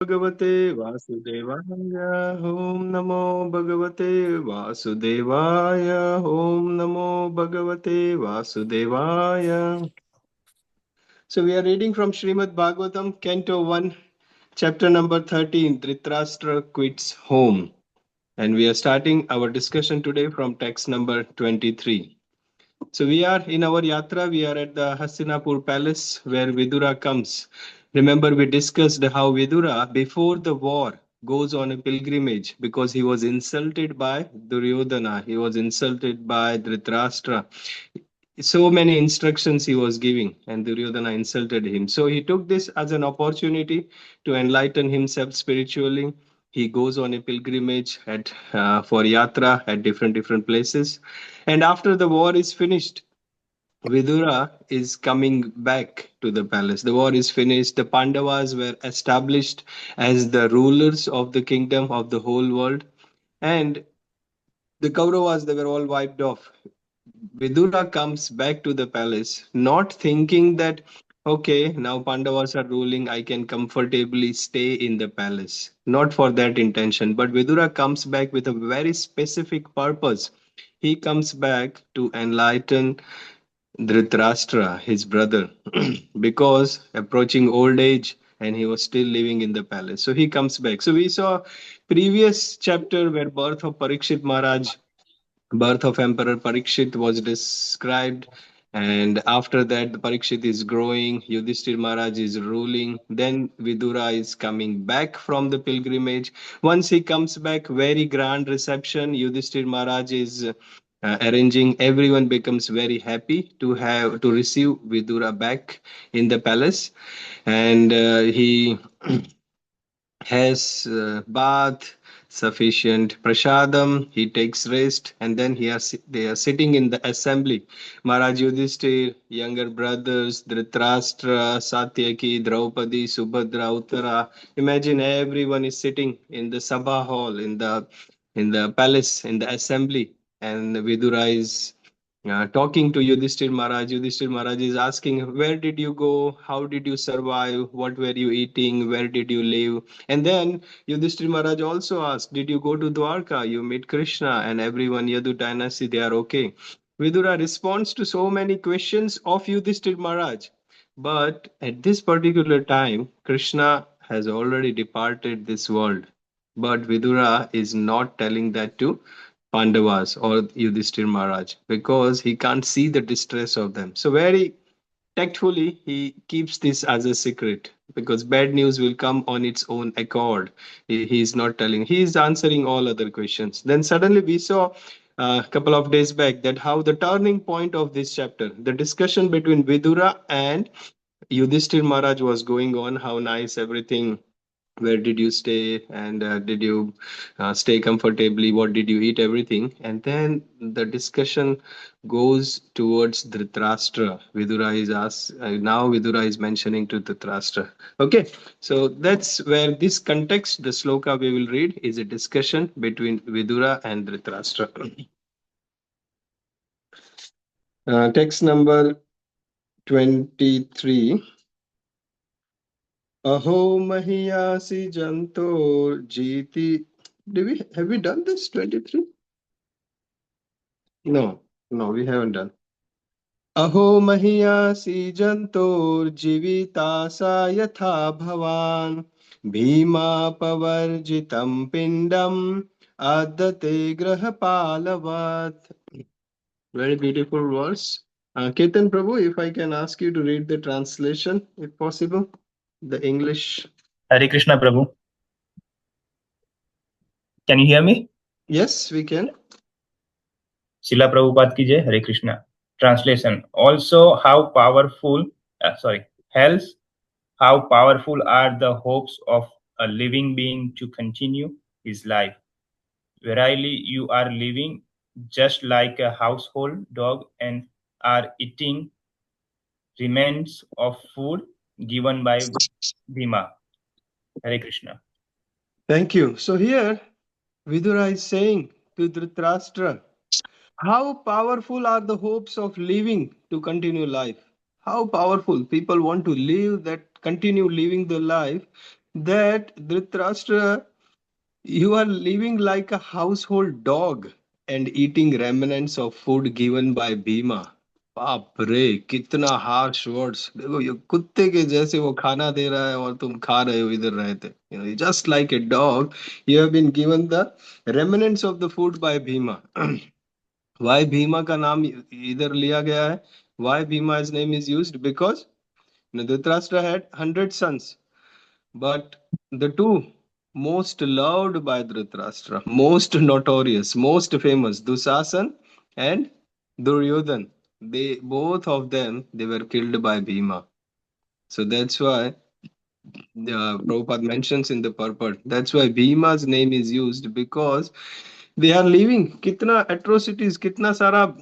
Bhagavate Vasudevaya Om Namo Bhagavate Vasudevaya Om Namo Bhagavate Vasudevaya. So we are reading from Srimad Bhagavatam, Canto 1, chapter number 13, Dhritarashtra quits home. And we are starting our discussion today from text number 23. So we are in our yatra, we are at the Hastinapur palace where Vidura comes. Remember, we discussed how Vidura, before the war, goes on a pilgrimage because he was insulted by Duryodhana, he was insulted by Dhritarashtra. So many instructions he was giving, and Duryodhana insulted him. So he took this as an opportunity to enlighten himself spiritually. He goes on a pilgrimage for yatra at different places, and after the war is finished, Vidura is coming back to the palace. The war is finished. The Pandavas were established as the rulers of the kingdom of the whole world, and the Kauravas, they were all wiped off. Vidura comes back to the palace, not thinking that, okay, now Pandavas are ruling, I can comfortably stay in the palace. Not for that intention, but Vidura comes back with a very specific purpose. He comes back to enlighten Dhritarashtra, his brother, because approaching old age and he was still living in the palace. So he comes back. So we saw previous chapter where birth of Emperor Parikshit was described. And after that, the Parikshit is growing, Yudhishthir Maharaj is ruling. Then Vidura is coming back from the pilgrimage. Once he comes back, very grand reception. Yudhishthir Maharaj is arranging. Everyone becomes very happy to receive Vidura back in the palace, and he has bath, sufficient prashadam, he takes rest, and then they are sitting in the assembly. Maharaj Yudhishthir, younger brothers, Dhritarashtra, Satyaki, Draupadi, Subhadra, Uttara. Imagine everyone is sitting in the Sabha hall, in the palace, in the assembly, and Vidura is talking to Yudhishthir Maharaj. Yudhishthir Maharaj is asking, where did you go? How did you survive? What were you eating? Where did you live? And then Yudhishthir Maharaj also asked, did you go to Dwarka? You meet Krishna and everyone, Yadu dynasty, they are okay. Vidura responds to so many questions of Yudhishthir Maharaj. But at this particular time, Krishna has already departed this world. But Vidura is not telling that to Pandavas or Yudhishthir Maharaj because he can't see the distress of them. So, very tactfully, he keeps this as a secret because bad news will come on its own accord. He is not telling, he is answering all other questions. Then, suddenly, we saw a couple of days back that how the turning point of this chapter, the discussion between Vidura and Yudhishthir Maharaj was going on, how nice everything, where did you stay, and did you stay comfortably, what did you eat, everything. And then the discussion goes towards Dhritarashtra. Vidura is asked, now Vidura is mentioning to Dhritarashtra. Okay, so that's where this context, the sloka we will read, is a discussion between Vidura and Dhritarashtra. Text number 23. Aho Mahiyasi Janto Jiti. Have we done this 23? No, no, we haven't done. Aho Mahiyasi Janto Jivitasa Yatha Bhavan Bhima Pavarjitam Pindam Adate Grahapalavat. Very beautiful verse. Ketan Prabhu, if I can ask you to read the translation, if possible, the English. Hare Krishna Prabhu. Can you hear me? Yes, we can. Srila Prabhupada ki jai. Hare Krishna. Translation. Also, how powerful, hells, how powerful are the hopes of a living being to continue his life. Verily, you are living just like a household dog and are eating remains of food given by Bhima. Hare Krishna. Thank you. So here, Vidura is saying to Dhritarashtra, how powerful are the hopes of living to continue life? How powerful people want to live that continue living the life that Dhritarashtra, you are living like a household dog and eating remnants of food given by Bhima. बाप रे, कितना harsh words! देखो, ये कुत्ते के जैसे वो खाना दे रहा है और तुम खा रहे हो इधर रहते, just like a dog you have been given the remnants of the food by Bhima. Why Bhima का नाम इधर लिया गया है? Why Bhima's name is used? Because Dhritarashtra had 100 sons, but the two most loved by Dhritarashtra, most notorious, most famous, Dusasan and Duryodhan, they both of them they were killed by Bhima. So that's why Prabhupada mentions in the purport. That's why Bhima's name is used, because they are living kitna atrocities, kitna sara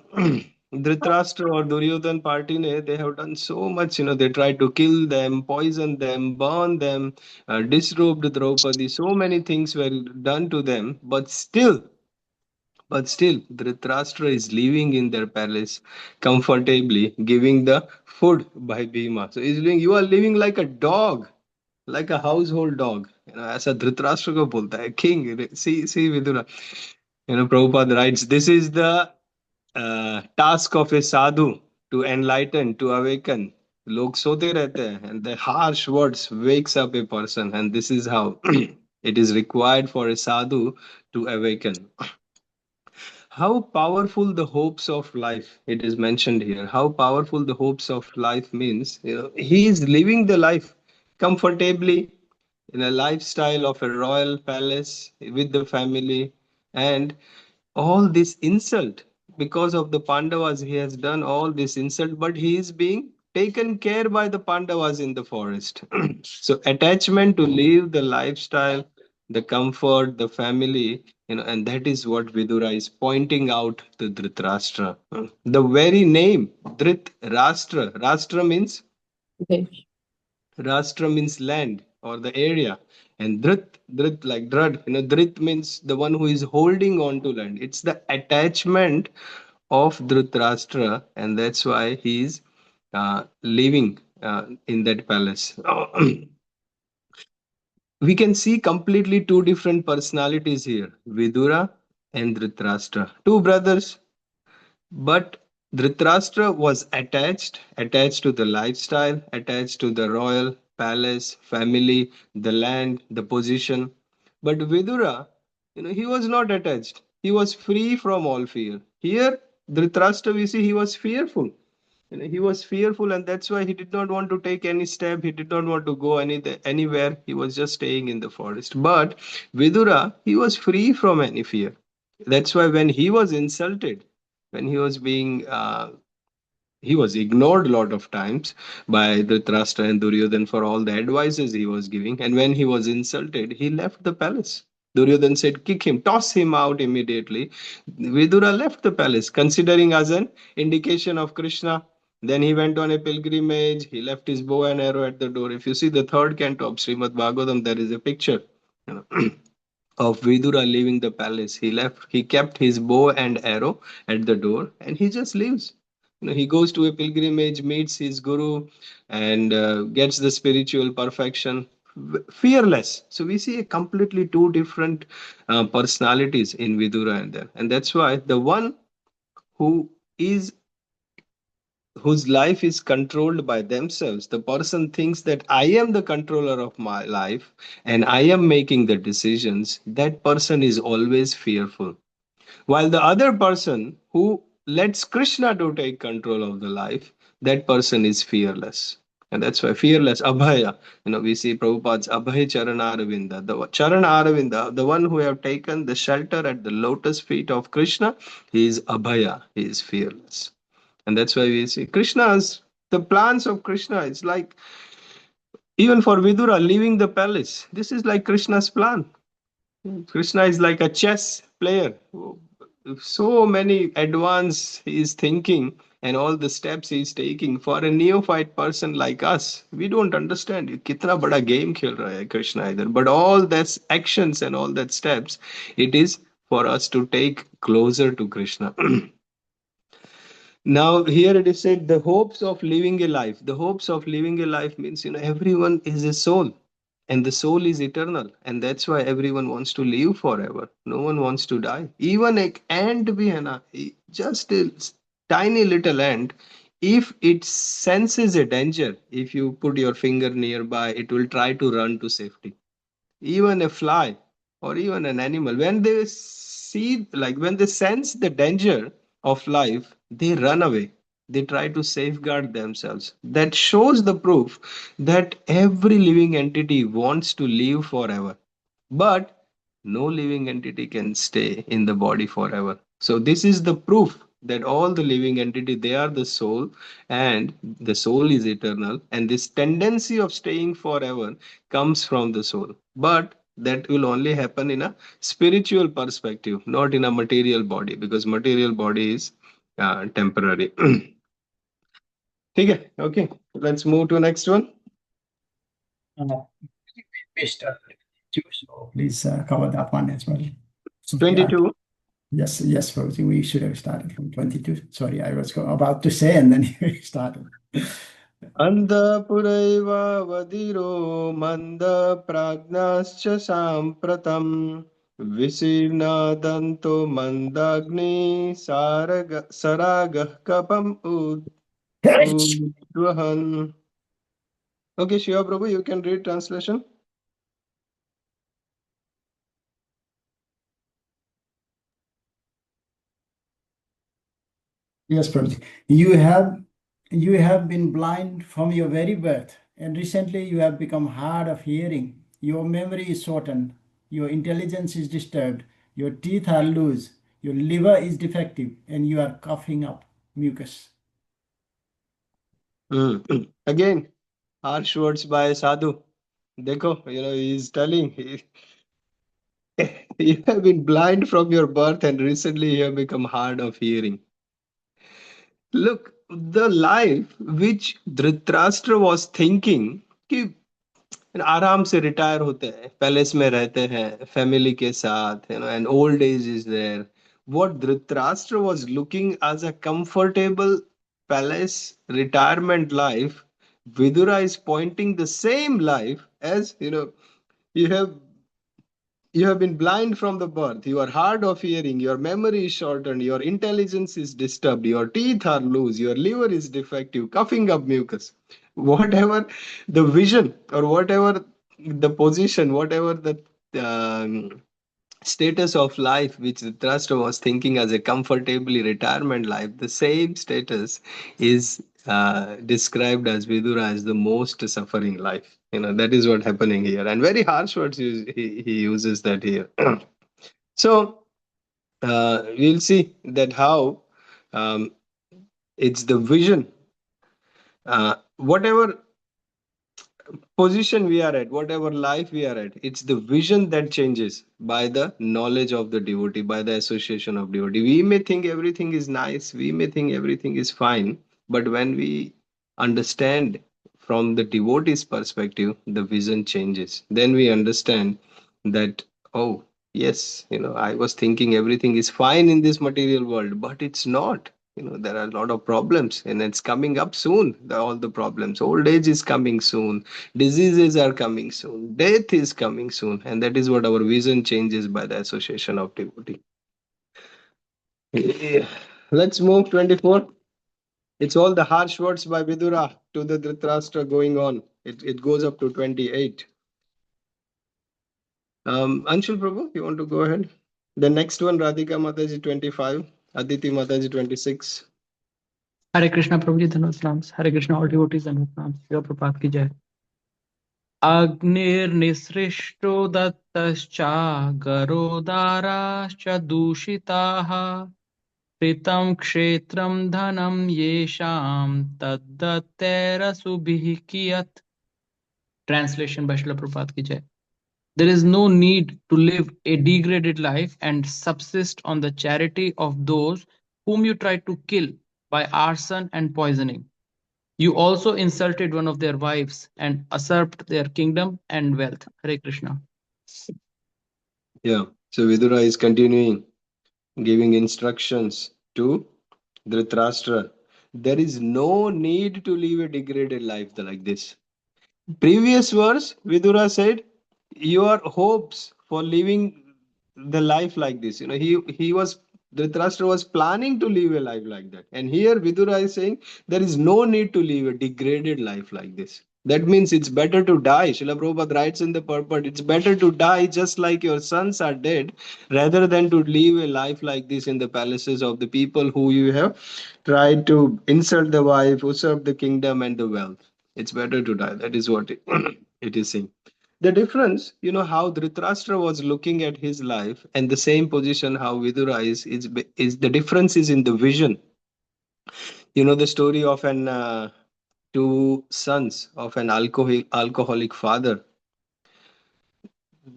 Dhritarashtra or Duryodhan party ne, they have done so much. They tried to kill them, poison them, burn them, disrobed Draupadi. So many things were done to them, but still, Dhritarashtra is living in their palace comfortably, giving the food by Bhima. So he's living, you are living like a dog, like a household dog. ऐसा धृतराष्ट्र को बोलता है king. See Vidura. Prabhupada writes, this is the task of a sadhu, to enlighten, to awaken. लोग सोते रहते हैं, and the harsh words wakes up a person, and this is how it is required for a sadhu to awaken. How powerful the hopes of life, it is mentioned here. How powerful the hopes of life means, he is living the life comfortably in a lifestyle of a royal palace with the family, and all this insult because of the Pandavas, he has done all this insult, but he is being taken care by the Pandavas in the forest. So attachment to live the lifestyle, the comfort, the family, and that is what Vidura is pointing out to Dhritarashtra. The very name Dhritarashtra, Rashtra means Okay. Rashtra means land or the area, and Dhrit like Dhrad, Dhrit means the one who is holding on to land. It's the attachment of Dhritarashtra, and that's why he is living in that palace. We can see completely two different personalities here, Vidura and Dhritarashtra, two brothers, but Dhritarashtra was attached to the lifestyle, attached to the royal palace, family, the land, the position. But Vidura, he was not attached. He was free from all fear. Here, Dhritarashtra, we see he was fearful. He was fearful, and that's why he did not want to take any step. He did not want to go anywhere. He was just staying in the forest. But Vidura, he was free from any fear. That's why when he was insulted, when he was ignored a lot of times by the Dhritarashtra and Duryodhan for all the advices he was giving. And when he was insulted, he left the palace. Duryodhan said, kick him, toss him out immediately. Vidura left the palace, considering as an indication of Krishna. Then he went on a pilgrimage. He left his bow and arrow at the door. If you see the third canto of Srimad Bhagavatam, there is a picture of Vidura leaving the palace. He kept his bow and arrow at the door, and he just leaves. He goes to a pilgrimage, meets his guru, and gets the spiritual perfection. Fearless. So we see a completely two different personalities in Vidura and there. And that's why the one who is whose life is controlled by themselves, the person thinks that I am the controller of my life and I am making the decisions, that person is always fearful. While the other person who lets Krishna to take control of the life, that person is fearless. And that's why fearless, Abhaya. We see Prabhupada's Abhay Charana the Charana Aravinda, the one who have taken the shelter at the lotus feet of Krishna, he is Abhaya, he is fearless. And that's why we see the plans of Krishna. It's like, even for Vidura leaving the palace, this is like Krishna's plan. Krishna is like a chess player. So many advanced he is thinking, and all the steps he is taking. For a neophyte person like us, we don't understand. Kitna bada game khel raha hai Krishna either. But all that actions and all that steps, it is for us to take closer to Krishna. Now, here it is said, the hopes of living a life. The hopes of living a life means, everyone is a soul. And the soul is eternal, and that's why everyone wants to live forever. No one wants to die. Even a ant bhi hai na, just a tiny little ant, if it senses a danger, if you put your finger nearby, it will try to run to safety. Even a fly or even an animal, when they see, like when they sense the danger of life, they run away. They try to safeguard themselves. That shows the proof that every living entity wants to live forever, but no living entity can stay in the body forever. So this is the proof that all the living entity, they are the soul, and the soul is eternal, and this tendency of staying forever comes from the soul. But that will only happen in a spiritual perspective, not in a material body, because material body is temporary. Okay, okay, let's move to next one. We started 22, so please cover that one as well. So, 22. Yes, Prabhuji, we should have started from 22. Sorry, I was about to say, and then you started. अन्धपुरैवावधिरो मन्दप्राज्ञाश्च साम्प्रतम् विशीर्णदन्तो मन्दाग्नि सरागः कपम् उद्वहन्. Okay, Shiva Prabhu, you can read translation. Yes, Prabhuji. You have been blind from your very birth, and recently you have become hard of hearing. Your memory is shortened, your intelligence is disturbed, your teeth are loose, your liver is defective, and you are coughing up mucus. Again, harsh words by Sadhu. Dekho, he's telling, you have been blind from your birth and recently you have become hard of hearing. Look, the life which Dhritarashtra was thinking कि आराम से retire होते हैं, palace में रहते हैं, family के साथ, and old age is there. What Dhritarashtra was looking as a comfortable palace retirement life, Vidura is pointing the same life as, you have you have been blind from the birth. You are hard of hearing. Your memory is shortened. Your intelligence is disturbed. Your teeth are loose. Your liver is defective, coughing up mucus. Whatever the vision or whatever the position, whatever the status of life which the Dhritarashtra was thinking as a comfortably retirement life, the same status is described as Vidura as the most suffering life. That is what happening here, and very harsh words he uses that here. So we'll see that how it's the vision. Whatever position we are at, whatever life we are at, it's the vision that changes by the knowledge of the devotee, by the association of devotee. We may think everything is nice, we may think everything is fine, but when we understand from the devotee's perspective, the vision changes. Then we understand that, oh, yes, I was thinking everything is fine in this material world, but it's not. There are a lot of problems, and it's coming up soon. All the problems, old age is coming soon, diseases are coming soon, death is coming soon, and that is what our vision changes by the association of devotee. Yeah. Let's move 24. It's all the harsh words by Vidura to the Dhritarashtra going on. It goes up to 28. Anshul Prabhu, you want to go ahead? The next one, Radhika Mataji 25, Aditi Mataji 26. Hare Krishna Prabhuji Dhanvat Nams. Hare Krishna all devotees Dhanvat Nams. Shiva Prabhupada ki jai. अग्निर्निसृष्टो दत्तश्च गरोदाराश्च दूषिताः कृतं क्षेत्रं धनं येषां तद्दत्तैरसुभिः कियत्. Translation by Srila Prabhupada ki jai. There is no need to live a degraded life and subsist on the charity of those whom you try to kill by arson and poisoning. You also insulted one of their wives and usurped their kingdom and wealth. Hare Krishna. Yeah. So Vidura is continuing giving instructions to Dhritarashtra. There is no need to live a degraded life like this. Previous verse, Vidura said, your hopes for living the life like this. He was Dhritarashtra was planning to live a life like that. And here Vidura is saying there is no need to live a degraded life like this. That means it's better to die. Srila Prabhupada writes in the purport, it's better to die just like your sons are dead, rather than to live a life like this in the palaces of the people who you have tried to insult the wife, usurp the kingdom and the wealth. It's better to die. That is what it is saying. The difference, how Dhritarashtra was looking at his life, and the same position how Vidura is the difference is in the vision. The story of an two sons of an alcoholic father.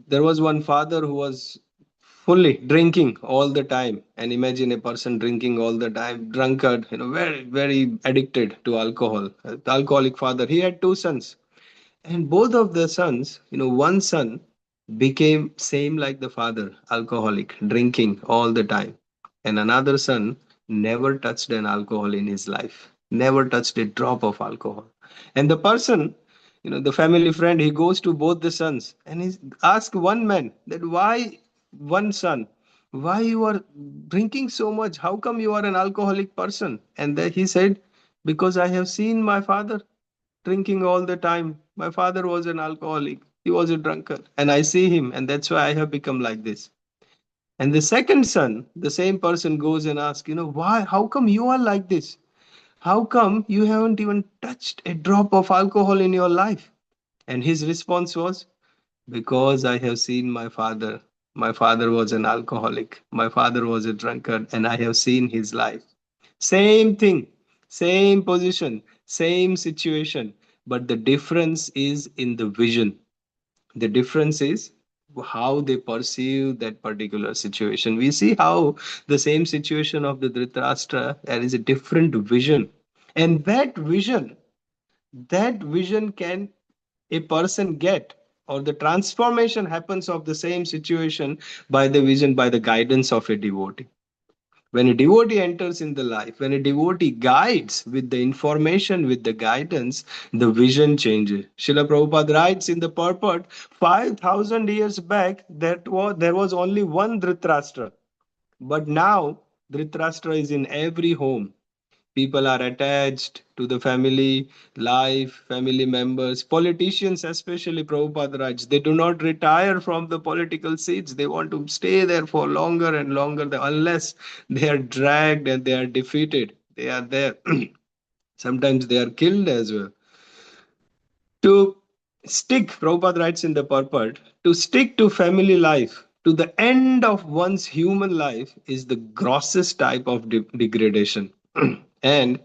There was one father who was fully drinking all the time, and imagine a person drinking all the time, drunkard, very very addicted to alcohol. The alcoholic father. He had two sons. And both of the sons, one son became same like the father, alcoholic, drinking all the time. And another son never touched an alcohol in his life, never touched a drop of alcohol. And the person, the family friend, he goes to both the sons and he asks one man that why one son, why you are drinking so much? How come you are an alcoholic person? And then he said, because I have seen my father drinking all the time. My father was an alcoholic. He was a drunkard. And I see him, and that's why I have become like this. And the second son, the same person goes and asks, why? How come you are like this? How come you haven't even touched a drop of alcohol in your life? And his response was, because I have seen my father. My father was an alcoholic. My father was a drunkard, and I have seen his life. Same thing, same position, same situation, but the difference is in the vision. The difference is how they perceive that particular situation. We see how the same situation of the Dhritarashtra, there is a different vision. And that vision can a person get, or the transformation happens of the same situation by the vision, by the guidance of a devotee. When a devotee enters in the life, when a devotee guides with the information, with the guidance, the vision changes. Srila Prabhupada writes in the purport, 5,000 years back, there was only one Dhritarashtra. But now, Dhritarashtra is in every home. People are attached to the family life, family members, politicians, especially Prabhupada writes, they do not retire from the political seats. They want to stay there for longer and longer, unless they are dragged and they are defeated. They are there. Sometimes they are killed as well. To stick, Prabhupada writes in the purport, to stick to family life to the end of one's human life is the grossest type of degradation. And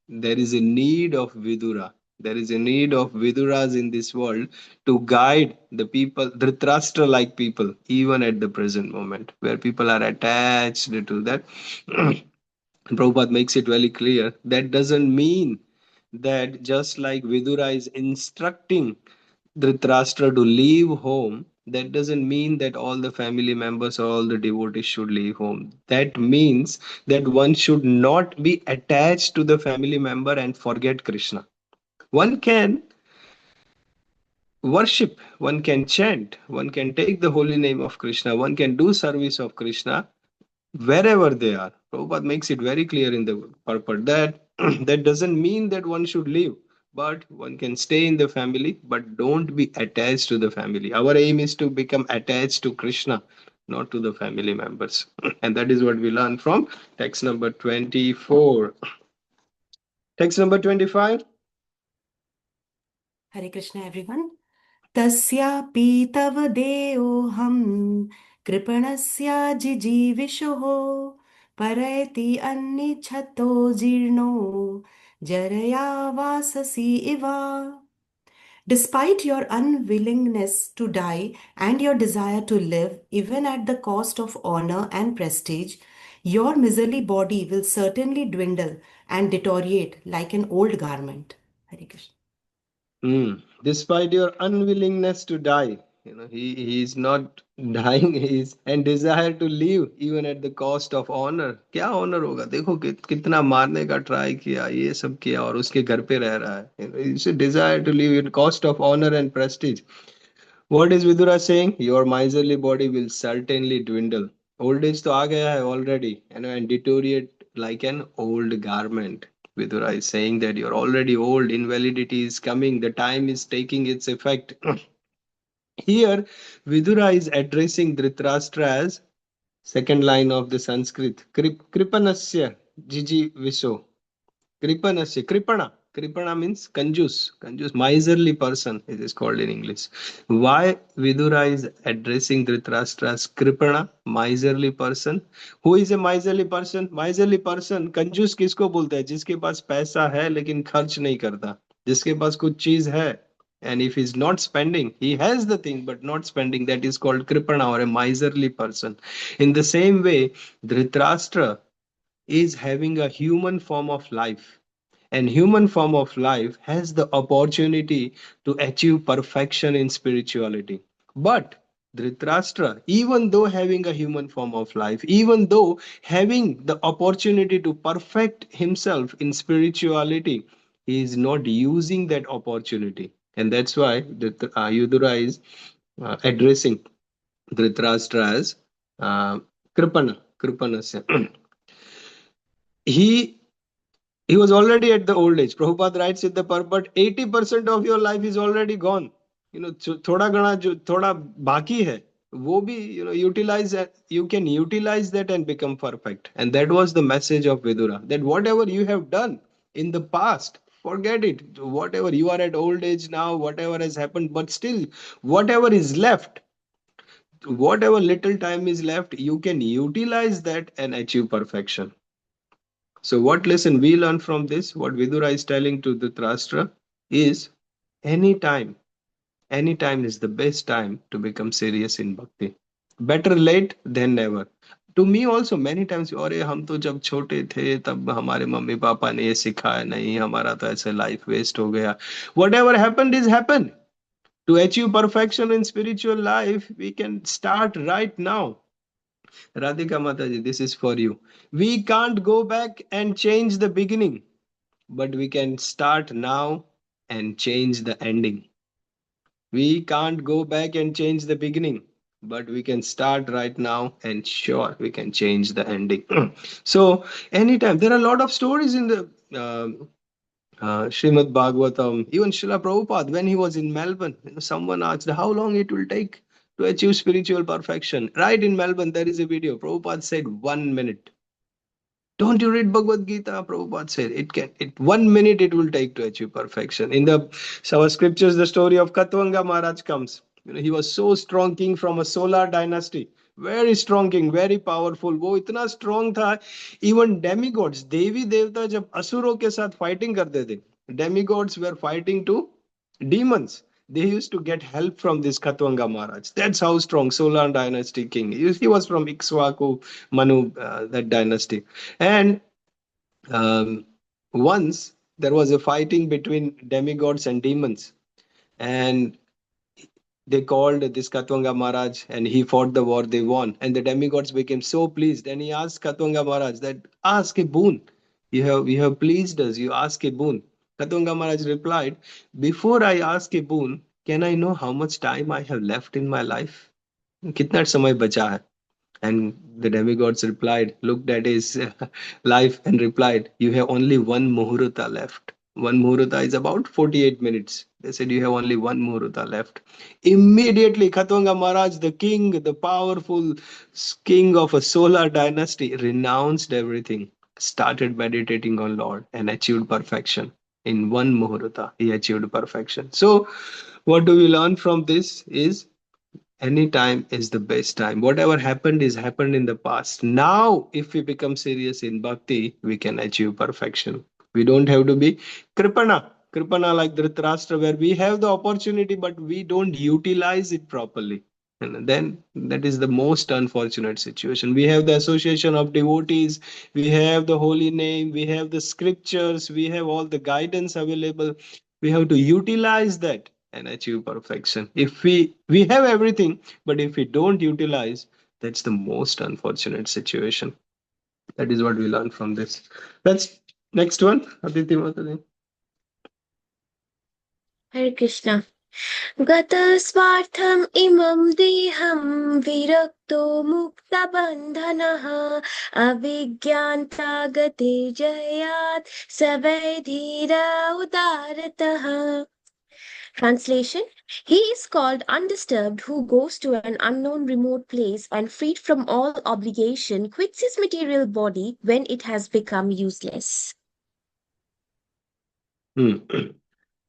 there is a need of Vidura. There is a need of Viduras in this world to guide the people, Dhritarashtra like people, even at the present moment, where people are attached to that. Prabhupada makes it very clear that doesn't mean that just like Vidura is instructing Dhritarashtra to leave home, that doesn't mean that all the family members or all the devotees should leave home. That means that one should not be attached to the family member and forget Krishna. One can worship, one can chant, one can take the holy name of Krishna, one can do service of Krishna wherever they are. Prabhupada makes it very clear in the purport that that doesn't mean that one should leave, but one can stay in the family, but don't be attached to the family. Our aim is to become attached to Krishna, not to the family members. And that is what we learn from text number 24. Text number 25. Hare Krishna, everyone. तस्यापि तव देयोऽहं कृपणस्य जिजीविषुः परैति अन्निच्छतो जीर्णो जरया वाससि इव. Despite your unwillingness to die and your desire to live, even at the cost of honor and prestige, your miserly body will certainly dwindle and deteriorate like an old garment. Hare Krishna. Despite your unwillingness to die, He is not dying. He is and desire to live even at the cost of honor. क्या honor होगा? देखो कितना मारने का try किया, ये सब किया और उसके घर पे रह रहा है. It's a desire to live at cost of honor and prestige. What is Vidura saying? Your miserly body will certainly dwindle. Old age तो आ गया है already, and deteriorate like an old garment. Vidura is saying that you're already old. Invalidity is coming. The time is taking its effect. Here, Vidura is addressing Dhritarashtra as second line of the Sanskrit. Kripanasya jiji viso. Kripanasya. Kripana. Kripana means conjuice. Conjuice. Miserly person, it is called in English. Why Vidura is addressing Dhritarashtra as Kripana, miserly person? Who is a miserly person? Miserly person, कंजूस किसको बोलते हैं? जिसके पास पैसा है लेकिन खर्च नहीं करता. जिसके पास कुछ चीज है, and if he's not spending, he has the thing but not spending, that is called kripana or a miserly person. In the same way, Dhritarashtra is having a human form of life, and human form of life has the opportunity to achieve perfection in spirituality. But Dhritarashtra, even though having a human form of life, even though having the opportunity to perfect himself in spirituality, he is not using that opportunity. And that's why Yudhira is addressing Dhritarashtra as Kripana. he he was already at the old age. Prabhupada writes in the purport, 80% of your life is already gone. थोड़ा घना जो थोड़ा बाकी है, वो भी utilize that. You can utilize that and become perfect. And that was the message of Vidura, that whatever you have done in the past, forget it. Whatever you are at old age now, whatever has happened, but still whatever is left, whatever little time is left, you can utilize that and achieve perfection. So what lesson we learn from this, what Vidura is telling to Dhritarashtra is, anytime is the best time to become serious in bhakti. Better late than never. To me also many times, अरे हम तो जब छोटे थे तब हमारे mummy papa ने ये सिखाया नहीं, हमारा तो ऐसे लाइफ वेस्ट हो गया. Whatever happened is happened. To achieve perfection in spiritual life, we can start right now. Radhika Mataji, this is for you. We can't go back and change the beginning, but we can start now and change the ending. We can't go back and change the beginning, but we can start right now and sure we can change the ending. So anytime, there are a lot of stories in the Srimad Bhagavatam, even Srila Prabhupada, when he was in Melbourne, someone asked how long it will take to achieve spiritual perfection. Right in Melbourne, there is a video. Prabhupada said 1 minute. Don't you read Bhagavad Gita? Prabhupada said it 1 minute it will take to achieve perfection. In the our scriptures, the story of Katvanga Maharaj comes. He was so strong king from a solar dynasty. Very strong king, very powerful. वो इतना strong था, even demigods, देवी देवता जब असुरों के साथ fighting करते थे, demigods were fighting to demons. They used to get help from this Katvanga Maharaj. That's how strong solar dynasty king. He was from Ikshvaku, Manu, that dynasty. And once there was a fighting between demigods and demons, and they called this Katvanga Maharaj and he fought the war. They won, and the demigods became so pleased. And he asked Katvanga Maharaj that, ask a boon. You have pleased us. You ask a boon. Katvanga Maharaj replied, before I ask a boon, can I know how much time I have left in my life? कितना समय बचा है? And the demigods replied, looked at his life and replied, you have only one muhurta left. One muhurta is about 48 minutes. They said, you have only one muhurta left. Immediately, Katvanga Maharaj, the king, the powerful king of a solar dynasty, renounced everything, started meditating on Lord and achieved perfection. In one muhurta, he achieved perfection. So, what do we learn from this is, any time is the best time. Whatever happened is happened in the past. Now, if we become serious in bhakti, we can achieve perfection. We don't have to be kripana like Dhritarashtra, where we have the opportunity, but we don't utilize it properly. And then that is the most unfortunate situation. We have the association of devotees, we have the holy name, we have the scriptures, we have all the guidance available. We have to utilize that and achieve perfection. If we have everything, but if we don't utilize, that's the most unfortunate situation. That is what we learn from this. Let's next one, Aditi Mataji. Hare Krishna. गतस्वार्थम् इमं देहं विरक्तो मुक्तबन्धनः अविज्ञानता गतिर्जयात् स वै धीर उदारतः. Translation: He is called undisturbed who goes to an unknown remote place and freed from all obligation quits his material body when it has become useless.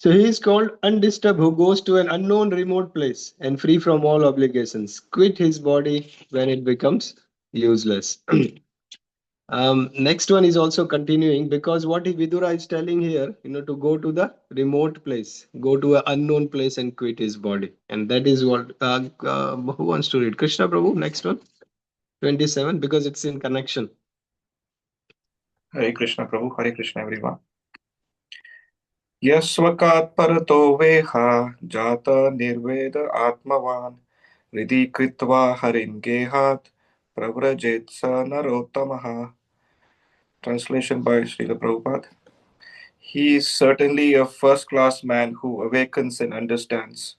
So he is called undisturbed who goes to an unknown remote place and free from all obligations, quit his body when it becomes useless. Next one is also continuing, because what Vidura is telling here, to go to the remote place, go to an unknown place and quit his body. And that is what, who wants to read? Krishna Prabhu, next one, 27, because it's in connection. Hare Krishna Prabhu, Hare Krishna everyone. Yasvakat parato veha jata nirveda atmavan Ridhi kritva harin gehat pravrajet sa narotamaha. Translation by Srila Prabhupada. He is certainly a first-class man who awakens and understands,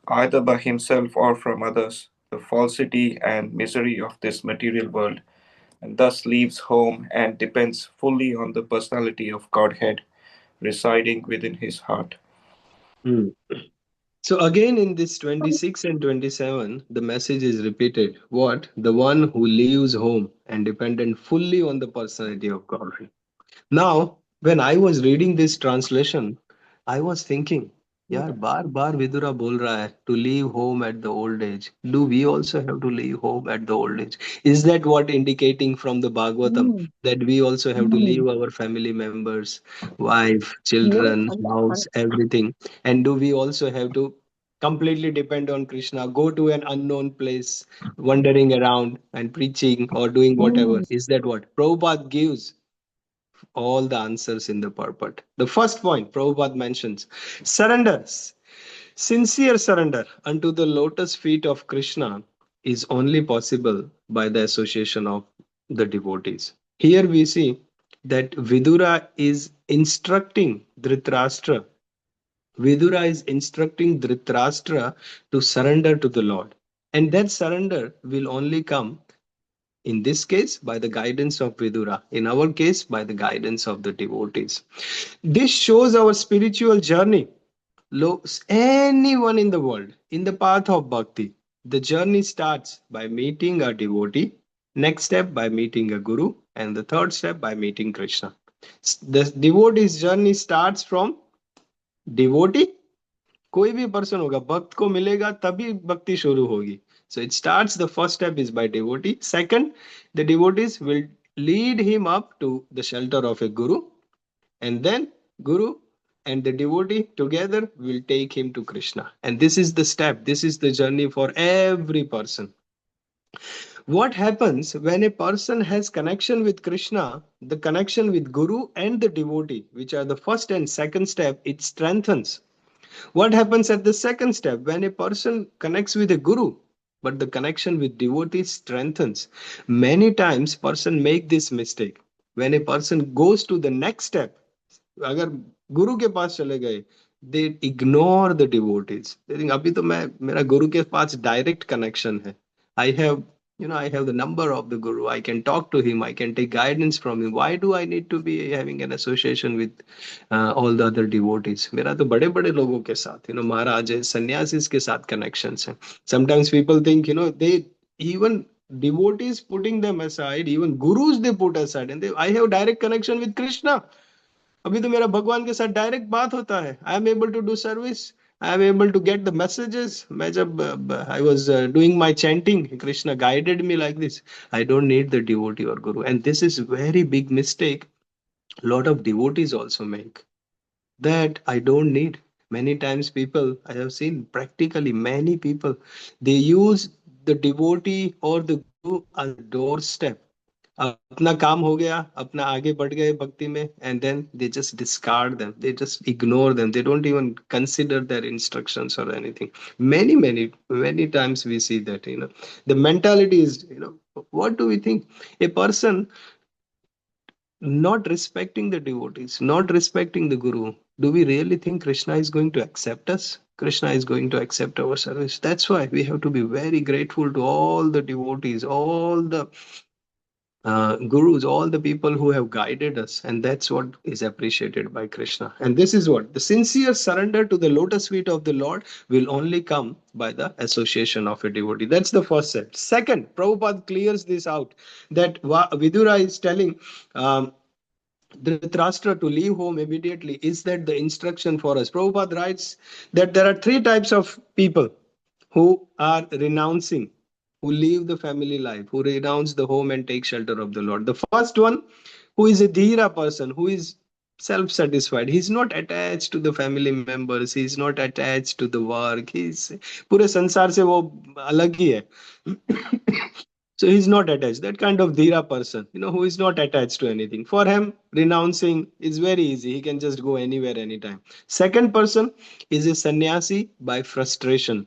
either by himself or from others, the falsity and misery of this material world, and thus leaves home and depends fully on the personality of Godhead residing within his heart. So again in this 26 and 27, the message is repeated. What? The one who leaves home and dependent fully on the personality of God. Now, when I was reading this translation, I was thinking, यार बार बार विदुरा बोल रहा है to leave home at the old age. Do we also have to leave home at the old age? Is that what indicating from the Bhagavatam that we also have to leave our family members, wife, children, house, everything? And do we also have to completely depend on Krishna, go to an unknown place, wandering around and preaching or doing whatever? Is that what Prabhupada gives? All the answers in the purport. The first point Prabhupada mentions, surrender, sincere surrender unto the lotus feet of Krishna is only possible by the association of the devotees. Here we see that Vidura is instructing Dhritarashtra. Vidura is instructing Dhritarashtra to surrender to the Lord. And that surrender will only come, in this case, by the guidance of Vidura. In our case, by the guidance of the devotees. This shows our spiritual journey. Anyone in the world, in the path of bhakti, the journey starts by meeting a devotee, next step by meeting a guru, and the third step by meeting Krishna. The devotee's journey starts from devotee. कोई भी person होगा, भक्त को मिलेगा तभी भक्ति शुरू होगी. So it starts, the first step is by devotee. Second, the devotees will lead him up to the shelter of a guru, and then guru and the devotee together will take him to Krishna. And this is the step, this is the journey for every person. What happens when a person has connection with Krishna, the connection with guru and the devotee, which are the first and second step, it strengthens. What happens at the second step? When a person connects with a guru, but the connection with devotees strengthens. Many times person make this mistake. When a person goes to the next step, अगर गुरु के पास चले गए, they ignore the devotees. They think अभी तो मैं मेरा गुरु के पास direct connection है. I have I have the number of the guru. I can talk to him. I can take guidance from him. Why do I need to be having an association with all the other devotees? मेरा तो बड़े बड़े लोगों के साथ, महाराज है, सन्यासीस के साथ connections हैं. Sometimes people think, they even devotees putting them aside, even gurus they put aside, and I have direct connection with Krishna. अभी तो मेरा भगवान के साथ डायरेक्ट बात होता है. I am able to do service, I am able to get the messages. मैं जब I was doing my chanting, Krishna guided me like this. I don't need the devotee और guru. And this is very big mistake lot of devotees also make, that I don't need. Many times people, I have seen practically many people, they use the devotee or the guru as a doorstep. अपना काम हो गया, अपना आगे बढ़ गए भक्ति में, and then they just discard them, they just ignore them, they don't even consider their instructions or anything. Many times we see that, the mentality is, what do we think? A person not respecting the devotees, not respecting the guru, do we really think Krishna is going to accept us? Krishna is going to accept our service. That's why we have to be very grateful to all the devotees, all the gurus, all the people who have guided us, and that's what is appreciated by Krishna. And this is what the sincere surrender to the lotus feet of the Lord will only come by the association of a devotee. That's the first set. Second, Prabhupada clears this out, that Vidura is telling Dhritarashtra to leave home immediately. Is that the instruction for us? Prabhupada writes that there are three types of people who are renouncing, who leave the family life, who renounce the home and take shelter of the Lord. The first one, who is a dhira person, who is self-satisfied. He's not attached to the family members. He's not attached to the work. He's पूरे संसार से वो अलग ही है. So he's not attached. That kind of dhira person, who is not attached to anything. For him, renouncing is very easy. He can just go anywhere, anytime. Second person is a sannyasi by frustration.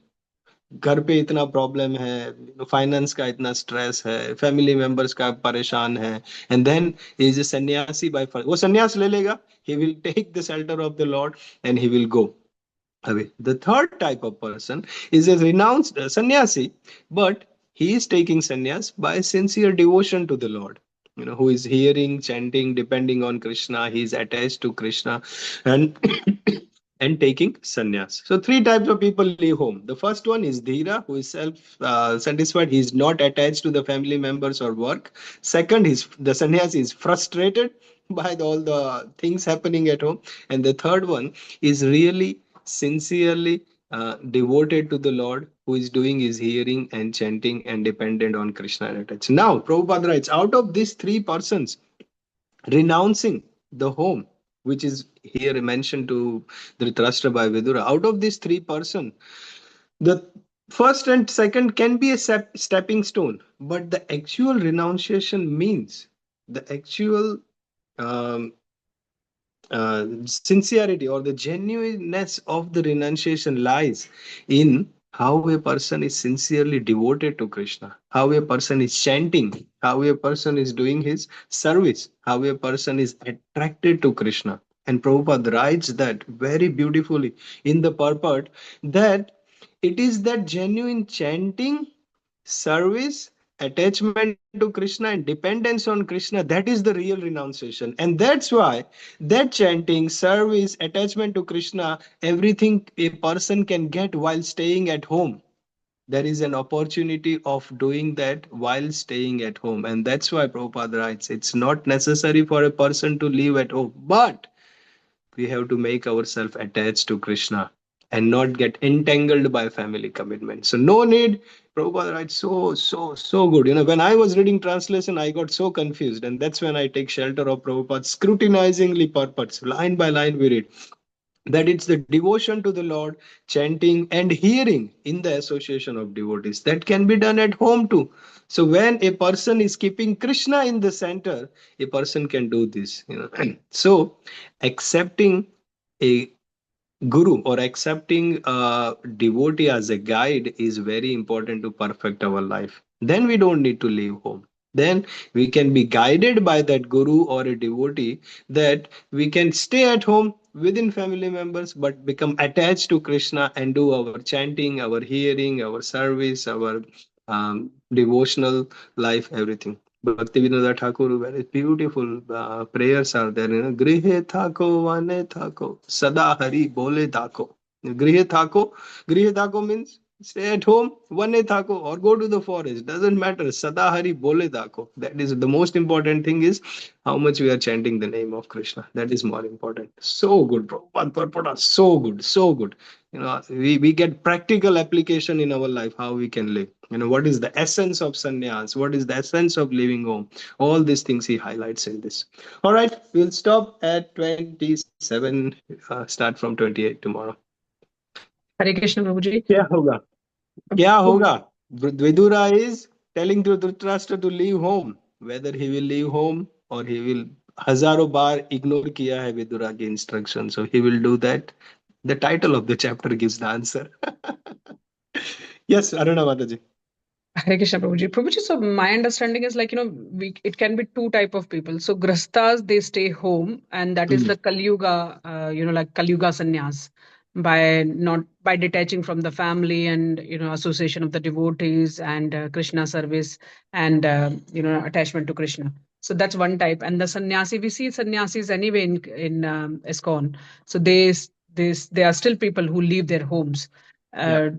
घर पे इतना problem है, finance का इतना stress है, family members का परेशान है, एंड देन इज ए सन्यासी बाय, वो सन्यास ले लेगा, he will take the shelter of the lord and he will go away. The third type of person is a renounced sannyasi, but he is taking sannyas by sincere devotion to the Lord. Who is hearing, chanting, depending on Krishna. He is attached to Krishna, and and taking sannyas. So three types of people leave home. The first one is dhira, who is self-satisfied. He is not attached to the family members or work. Second, the sannyasi is frustrated by all the things happening at home. And the third one is really sincerely devoted to the Lord, who is doing his hearing and chanting and dependent on Krishna and attached. Now, Prabhupada writes, out of these three persons, renouncing the home, which is here mentioned to Dhritarashtra by Vidura, out of these three persons, the first and second can be a stepping stone, but the actual renunciation means the actual sincerity or the genuineness of the renunciation lies in how a person is sincerely devoted to Krishna, how a person is chanting, how a person is doing his service, how a person is attracted to Krishna. And Prabhupada writes that very beautifully in the purport, that it is that genuine chanting, service, attachment to Krishna and dependence on Krishna, that is the real renunciation. And that's why that chanting, service, attachment to Krishna, everything a person can get while staying at home. There is an opportunity of doing that while staying at home. And that's why Prabhupada writes, it's not necessary for a person to live at home, but we have to make ourselves attached to Krishna and not get entangled by family commitment. So no need. Prabhupada writes so good. When I was reading translation, I got so confused. And that's when I take shelter of Prabhupada, scrutinizingly purports. Line by line we read that it's the devotion to the Lord, chanting and hearing in the association of devotees. That can be done at home too. So when a person is keeping Krishna in the center, a person can do this. So accepting a guru or accepting a devotee as a guide is very important to perfect our life. Then we don't need to leave home. Then we can be guided by that guru or a devotee, that we can stay at home within family members but become attached to Krishna and do our chanting, our hearing, our service, our devotional life, everything. Bhakti Vinod Thakur, very beautiful prayers are there. Grihe thako, vane thako, sada hari bole thako. Grihe thako means stay at home, vane thako, or go to the forest. Doesn't matter. Sada hari bole thako. That is the most important thing, is how much we are chanting the name of Krishna. That is more important. So good, Prabhupada Purport, so good, so good. We get practical application in our life, how we can live. What is the essence of sannyas? What is the essence of living home? All these things he highlights in this. All right, we'll stop at 27, start from 28 tomorrow. Hare Krishna, Prabhuji. Kya hoga? Vidura is telling Dhritarashtra to leave home. whether he will leave home or he will हजारों बार ignore किया है विदुरा की instruction, so he will do that. The title of the chapter gives the answer. Yes, Aruna Mataji. Hare Krishna, Prabhuji. Prabhuji, so my understanding is like, it can be two type of people. So grastas, they stay home, and that is the Kali Yuga, like Kali Yuga sannyas, by detaching from the family and, association of the devotees and Krishna service and, attachment to Krishna. So that's one type. And the sannyasi, we see sannyasis anyway in ISKCON. So they are still people who leave their homes. Yeah.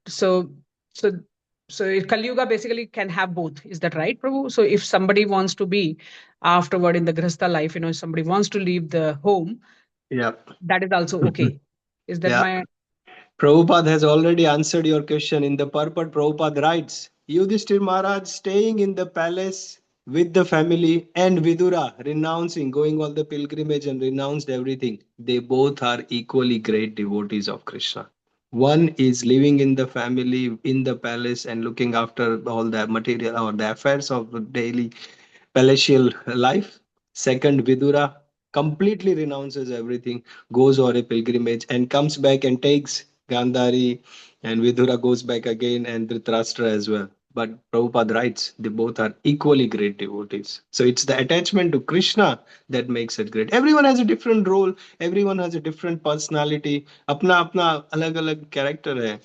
So, so so Kali Yuga basically can have both. Is that right, Prabhu? So if somebody wants to be afterward in the Grihastha life, if somebody wants to leave the home, Yeah. that is also okay. Is that Yeah. my... Prabhupada has already answered your question. In the purport, Prabhupada writes, Yudhishthir Maharaj staying in the palace with the family and Vidura renouncing, going on the pilgrimage and renounced everything. They both are equally great devotees of Krishna. One is living in the family, in the palace and looking after all the material or the affairs of the daily palatial life. Second, Vidura completely renounces everything, goes on a pilgrimage and comes back and takes Gandhari, and Vidura goes back again, and Dhritarashtra as well. But Prabhupada writes, they both are equally great devotees. So it's the attachment to Krishna that makes it great. Everyone has a different role, everyone has a different personality, apna apna alag alag character hai.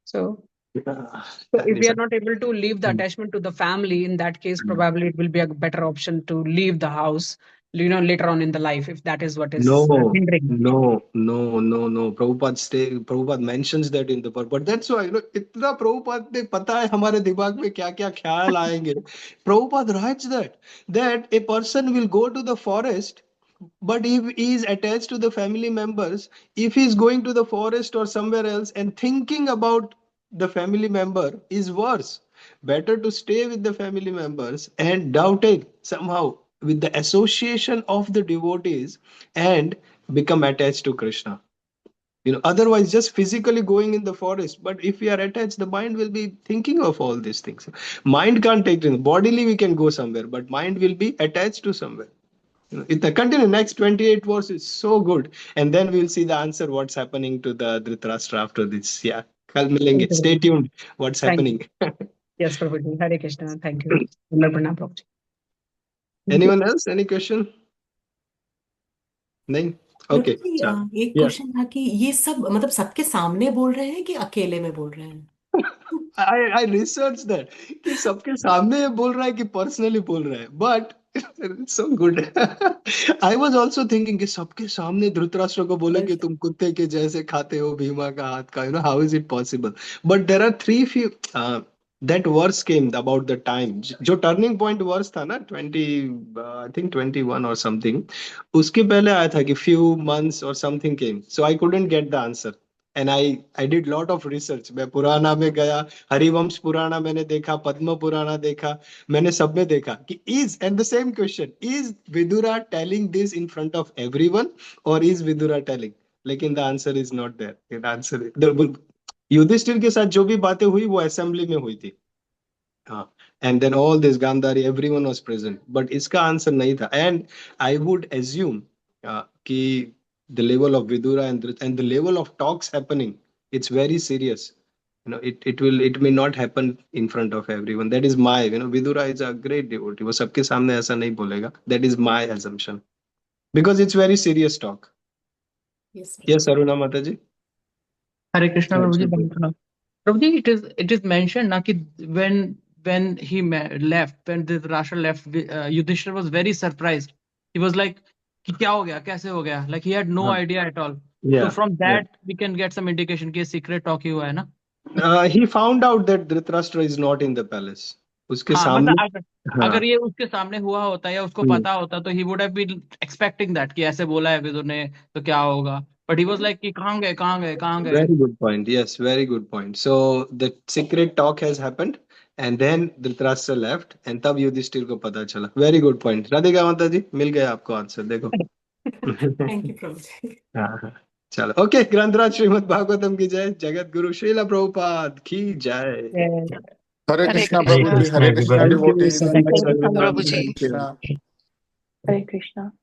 So Ah, if we are not able to leave the attachment to the family, in that case, probably it will be a better option to leave the house, later on in the life, if that is what is hindering. No. Prabhupada mentions that in the but that's why इतना Prabhupada ने पता है हमारे दिमाग में क्या क्या ख्याल आएंगे. Prabhupada writes that a person will go to the forest, but if he is attached to the family members, if he is going to the forest or somewhere else and thinking about the family member is worse. Better to stay with the family members and doubting somehow with the association of the devotees and become attached to Krishna. Otherwise just physically going in the forest, but if we are attached, the mind will be thinking of all these things. Mind can't take it. Bodily we can go somewhere, but mind will be attached to somewhere. It continue next 28 verse is so good, and then we'll see the answer what's happening to the Dhritarashtra after this. Yeah, kal milenge. Stay tuned. What's Thank happening? Yes, Prabhuji. Hare Krishna. Thank you. Pranam, Prabhuji. Anyone else? Any question? नहीं. Okay. प्रभु जी, चलो. एक Yeah. Question था कि ये सब मतलब सबके सामने बोल रहे हैं कि अकेले में बोल रहे हैं? I researched that कि सबके सामने ये बोल रहा है कि पर्सनली बोल रहा है, but it's so good. I was also thinking कि सबके सामने धृतराष्ट्र को बोले कि तुम कुत्ते के जैसे खाते हो भीमा का हाथ का, how is it possible? But there are few that verse came about the time. जो turning point verse था ना 20 I think 21 or something, उसके पहले आया था कि few months or something came, so I couldn't get the answer. And I did lot of research. मैं पुराना में गया, हरिवंश पुराना मैंने देखा, पद्म पुराना देखा, मैंने सब में देखा कि and the same question, is Vidura telling this in front of everyone or is Vidura telling? लेकिन the answer is not there. The answer Yudhishthir के साथ जो भी बातें हुई वो असेंबली में हुई थी. हाँ. And then all this Gandhari, everyone was present. But इसका आंसर नहीं था. And I would assume कि the level of Vidura and the level of talks happening, it's very serious. It may not happen in front of everyone. That is my, Vidura is a great devotee. वो सबके सामने ऐसा नहीं बोलेगा. That is my assumption. Because it's very serious talk. Yes, Aruna Mataji. Hare Krishna, Yes, Prabhuji. Prabhu. Dhamma. Prabhuji, it is mentioned na, ki when he left, when Dhritarashtra left, Yudhishthira was very surprised. He was like, कि क्या हो गया, कैसे हो गया? Like he had no idea at all. Yeah. So from that we can get some indication कि secret talk ही हुआ है ना? He found out that Dhritarashtra is not in the palace. उसके हाँ, सामने. मतलब अगर ये उसके सामने हुआ होता या उसको पता होता तो he would have been expecting that कि ऐसे बोला है विदुर ने तो क्या होगा. But he was like कि कहाँ गए. Very good point. Yes, very good point. So the secret talk has happened, and then Dhritarashtra left, and तब युधिष्ठिर को पता चला. Very good point. राधिका माता जी, मिल गया आपको आंसर. देखो. थैंक यू प्रभु जी. हाँ. चलो. ओके. ग्रंथराज श्रीमद् भागवतम की जय. जगत गुरु श्रील प्रभुपाद की जय. Hare Hare Krishna, Krishna. Prabhuji. Hare Krishna, Thank you devotees. so Hare much, Krishna, everyone. Krishna. Hare Krishna.